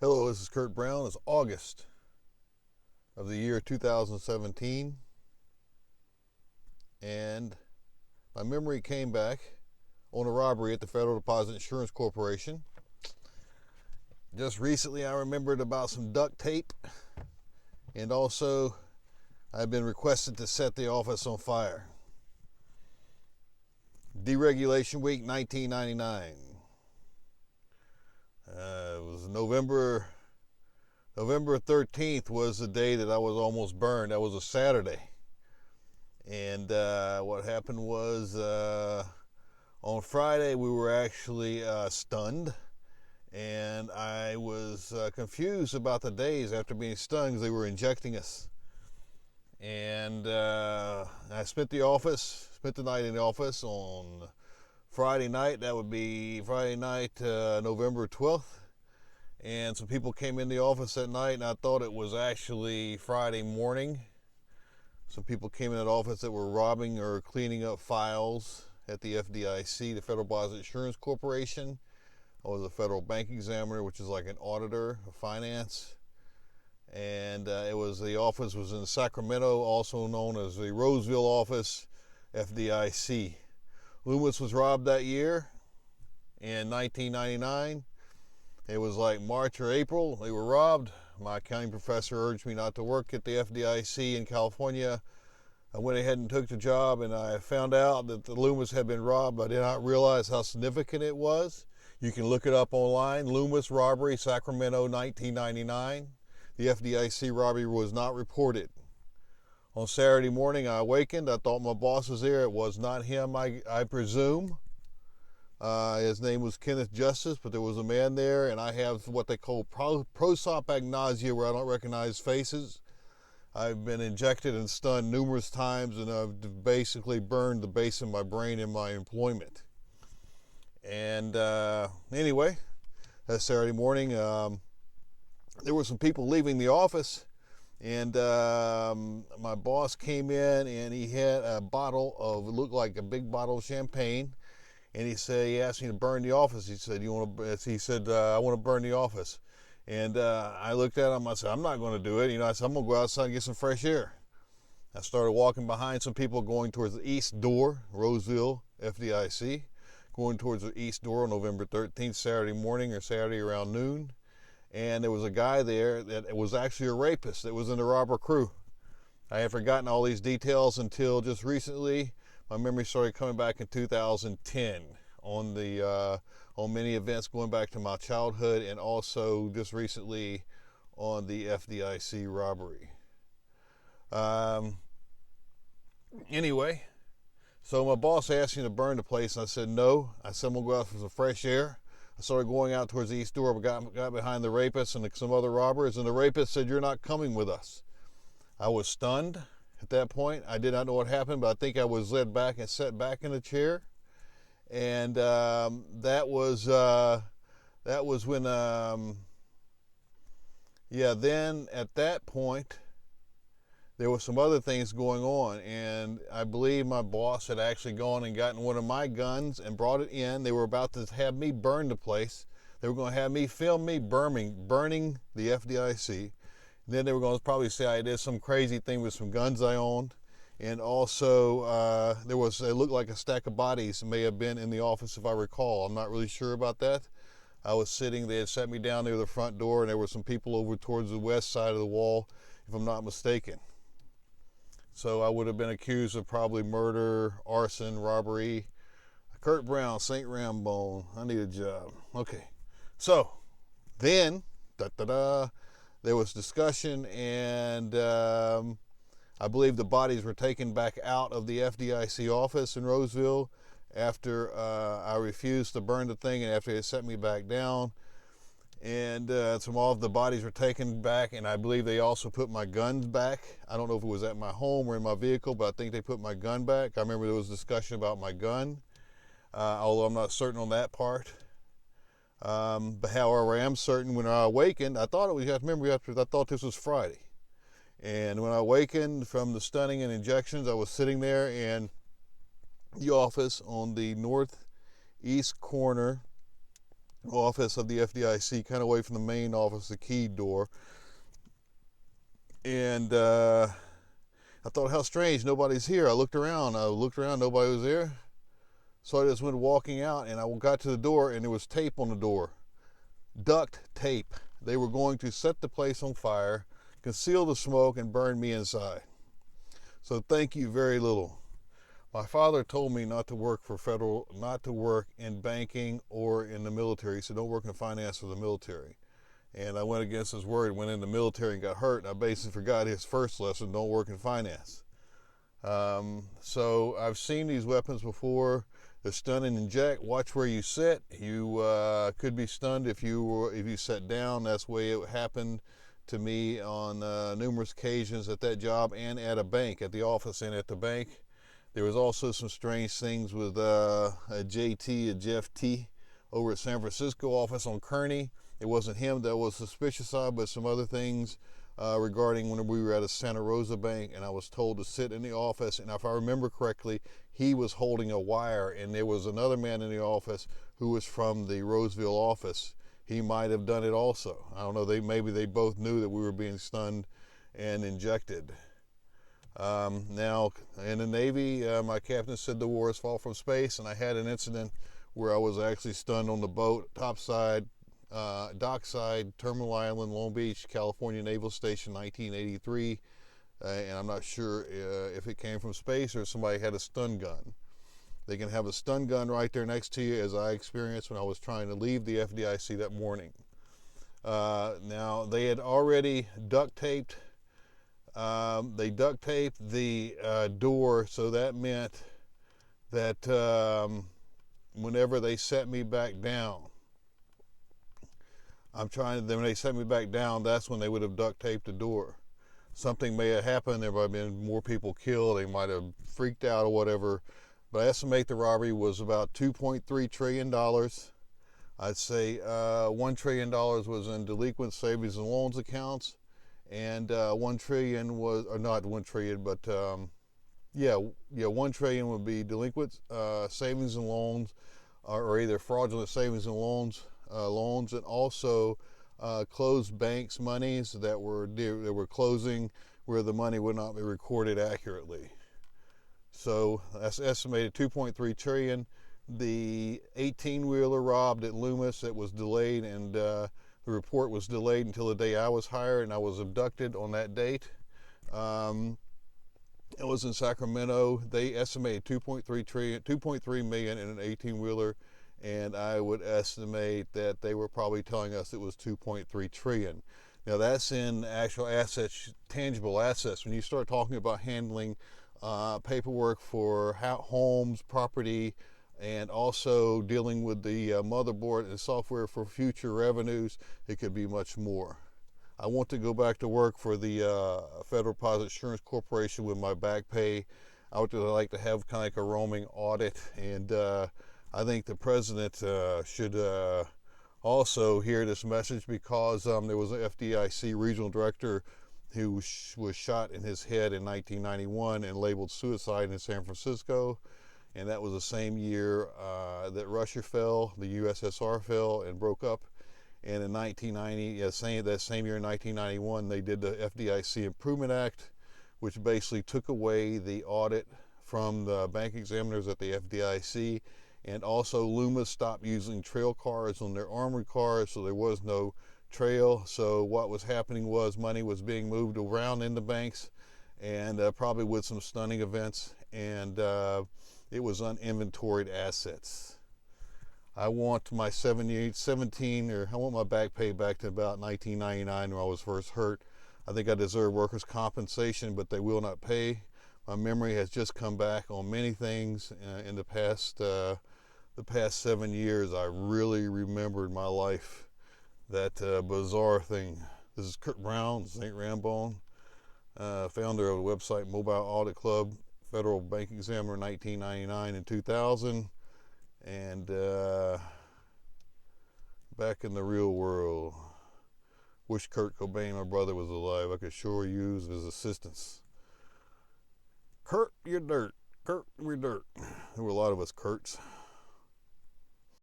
Hello, this is Kurt Brown. It's August of the year 2017, and my memory came back on a robbery at the Federal Deposit Insurance Corporation. Just recently, I remembered about some duct tape, and also I've been requested to set the office on fire. Deregulation Week 1999. It was November 13th was the day that I was almost burned. That was a Saturday. And what happened was on Friday we were actually stunned. And I was confused about the days after being stunned because they were injecting us. And I spent the night in the office on Friday night. That would be Friday night, November 12th. And some people came in the office that night, and I thought it was actually Friday morning. Some people came in the office that were robbing or cleaning up files at the FDIC, the Federal Deposit Insurance Corporation. I was a federal bank examiner, which is like an auditor of finance. And the office was in Sacramento, also known as the Roseville office, FDIC. Loomis was robbed that year in 1999. It was like March or April. They were robbed. My accounting professor urged me not to work at the FDIC in California. I went ahead and took the job, and I found out that the Loomis had been robbed. I did not realize how significant it was. You can look it up online. Loomis Robbery, Sacramento, 1999. The FDIC robbery was not reported. On Saturday morning, I awakened. I thought my boss was there. It was not him, I presume. His name was Kenneth Justice, but there was a man there, and I have what they call prosopagnosia, where I don't recognize faces. I've been injected and stunned numerous times, and I've basically burned the base of my brain in my employment. And anyway, that Saturday morning, there were some people leaving the office, and my boss came in, and he had a bottle of, it looked like a big bottle of champagne. And he asked me to burn the office. He said, I want to burn the office. And I looked at him. I said, I'm not going to do it. I said, I'm going to go outside and get some fresh air. I started walking behind some people going towards the east door, Roseville, FDIC, going towards the east door on November 13th, Saturday morning or Saturday around noon. And there was a guy there that was actually a rapist that was in the robber crew. I had forgotten all these details until just recently. My memory started coming back in 2010 on many events going back to my childhood, and also just recently on the FDIC robbery. Anyway, so my boss asked me to burn the place, and I said no. I said I'm gonna go out for some fresh air. I started going out towards the east door, but got behind the rapist and some other robbers, and the rapist said, "You're not coming with us." I was stunned. At that point, I did not know what happened, but I think I was led back and set back in a chair. And that was when, then at that point, there were some other things going on. And I believe my boss had actually gone and gotten one of my guns and brought it in. They were about to have me burn the place. They were going to have me film me burning the FDIC. Then they were going to probably say I did some crazy thing with some guns I owned. And also, it looked like a stack of bodies may have been in the office, if I recall. I'm not really sure about that. I was sitting, they had set me down near the front door, and there were some people over towards the west side of the wall, if I'm not mistaken. So I would have been accused of probably murder, arson, robbery. Kurt Brown, St. Rambone, I need a job. Okay, so then, there was discussion, and I believe the bodies were taken back out of the FDIC office in Roseville after I refused to burn the thing, and after they set me back down. And some of the bodies were taken back, and I believe they also put my guns back. I don't know if it was at my home or in my vehicle, but I think they put my gun back. I remember there was discussion about my gun, although I'm not certain on that part. But however, I am certain when I awakened, I thought this was Friday. And when I awakened from the stunning and injections, I was sitting there in the office on the northeast corner office of the FDIC, kind of away from the main office, the key door. And I thought, how strange, nobody's here. I looked around, nobody was there. So I just went walking out, and I got to the door, and there was tape on the door. Duct tape. They were going to set the place on fire, conceal the smoke, and burn me inside. So thank you very little. My father told me not to work in banking or in the military. He said, don't work in finance or the military. And I went against his word, went in the military and got hurt. And I basically forgot his first lesson, don't work in finance. So I've seen these weapons before. They're stun and inject. Watch where you sit. You could be stunned if you sat down. That's the way it happened to me on numerous occasions at that job and at a bank, at the office and at the bank. There was also some strange things with a Jeff T over at San Francisco office on Kearney. It wasn't him that was suspicious of, but some other things regarding when we were at a Santa Rosa bank, and I was told to sit in the office, and if I remember correctly, he was holding a wire, and there was another man in the office who was from the Roseville office. He might have done it also. I don't know, maybe they both knew that we were being stunned and injected. Now, in the Navy, my captain said the war is far from space, and I had an incident where I was actually stunned on the boat, topside, dockside, Terminal Island, Long Beach, California Naval Station, 1983. And I'm not sure if it came from space or somebody had a stun gun. They can have a stun gun right there next to you, as I experienced when I was trying to leave the FDIC that morning. Now, they had already duct taped. They duct taped the door, so that meant that whenever they set me back down, when they set me back down, that's when they would have duct taped the door. Something may have happened. There might have been more people killed. They might have freaked out or whatever. But I estimate the robbery was about $2.3 trillion. I'd say $1 trillion was in delinquent savings and loans accounts. And 1 trillion was, or not 1 trillion, but 1 trillion would be delinquent savings and loans, or either fraudulent savings and loans, and also closed banks' monies that were closing where the money would not be recorded accurately. So that's estimated 2.3 trillion. The 18-wheeler robbed at Loomis, that was delayed, and the report was delayed until the day I was hired, and I was abducted on that date. It was in Sacramento. They estimated 2.3 million in an 18-wheeler, and I would estimate that they were probably telling us it was 2.3 trillion. Now that's in actual assets, tangible assets. When you start talking about handling paperwork for homes, property, and also dealing with the motherboard and software for future revenues, it could be much more. I want to go back to work for the Federal Deposit Insurance Corporation with my back pay. I would like to have kind of like a roaming audit, and I think the president should also hear this message, because there was an FDIC regional director who was shot in his head in 1991 and labeled suicide in San Francisco. And that was the same year that Russia fell, the USSR fell and broke up. And in 1990, that same year in 1991, they did the FDIC Improvement Act, which basically took away the audit from the bank examiners at the FDIC. And also Loomis stopped using trail cards on their armored cars, so there was no trail. So what was happening was money was being moved around in the banks, and probably with some stunning events, and it was uninventoried assets. I want my I want my back pay back to about 1999 when I was first hurt. I think I deserve workers' compensation, but they will not pay. My memory has just come back on many things in the past 7 years. I really remembered my life. That bizarre thing. This is Kurt Brown, St. Rambone, founder of the website Mobile Audit Club, Federal Bank Examiner, 1999 and 2000, and back in the real world. Wish Kurt Cobain, my brother, was alive. I could sure use his assistance. Kurt, you're dirt. Kurt, we're dirt. There were a lot of us Kurts.